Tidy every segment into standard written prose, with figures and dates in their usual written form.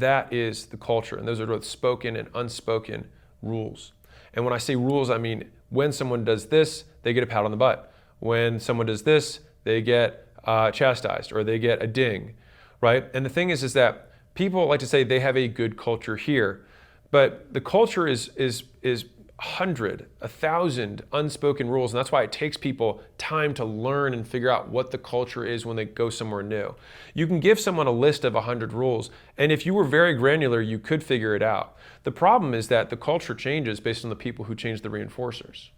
That is the culture, and those are both spoken and unspoken rules. And when I say rules, I mean when someone does this, they get a pat on the butt. When someone does this, they get chastised or they get a ding, right? And the thing is that people like to say they have a good culture here, but the culture is 100, 1,000 unspoken rules, and that's why it takes people time to learn and figure out what the culture is when they go somewhere new. You can give someone a list of 100 rules, and if you were very granular, you could figure it out. The problem is that the culture changes based on the people who change the reinforcers.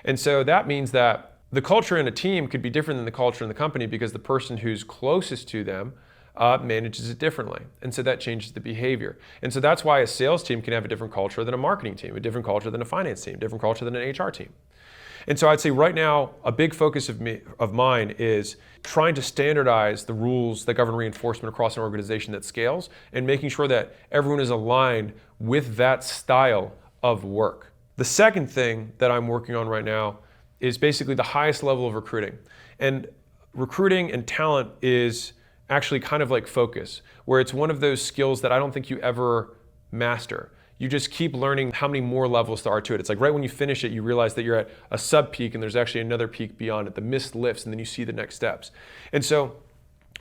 And so that means that the culture in a team could be different than the culture in the company because the person who's closest to them manages it differently. And so that changes the behavior. And so that's why a sales team can have a different culture than a marketing team, a different culture than a finance team, a different culture than an HR team. And so I'd say right now, a big focus of mine is trying to standardize the rules that govern reinforcement across an organization that scales and making sure that everyone is aligned with that style of work. The second thing that I'm working on right now is basically the highest level of recruiting. And recruiting and talent is actually kind of like focus, where it's one of those skills that I don't think you ever master. You just keep learning how many more levels there are to it. It's like right when you finish it, you realize that you're at a sub-peak and there's actually another peak beyond it. The mist lifts and then you see the next steps. And so,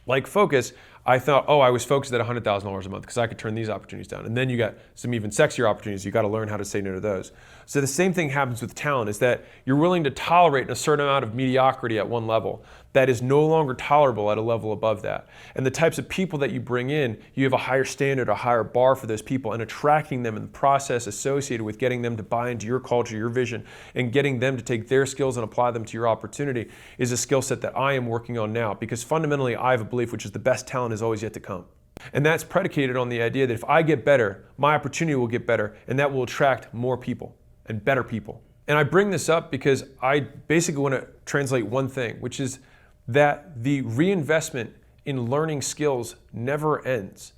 like focus, I thought, oh, I was focused at $100,000 a month because I could turn these opportunities down. And then you got some even sexier opportunities. You got to learn how to say no to those. So the same thing happens with talent, is that you're willing to tolerate a certain amount of mediocrity at one level that is no longer tolerable at a level above that. And the types of people that you bring in, you have a higher standard, a higher bar for those people, and attracting them in the process associated with getting them to buy into your culture, your vision, and getting them to take their skills and apply them to your opportunity is a skill set that I am working on now, because fundamentally I have a belief, which is the best talent is always yet to come. And that's predicated on the idea that if I get better, my opportunity will get better, and that will attract more people and better people. And I bring this up because I basically want to translate one thing, which is that the reinvestment in learning skills never ends.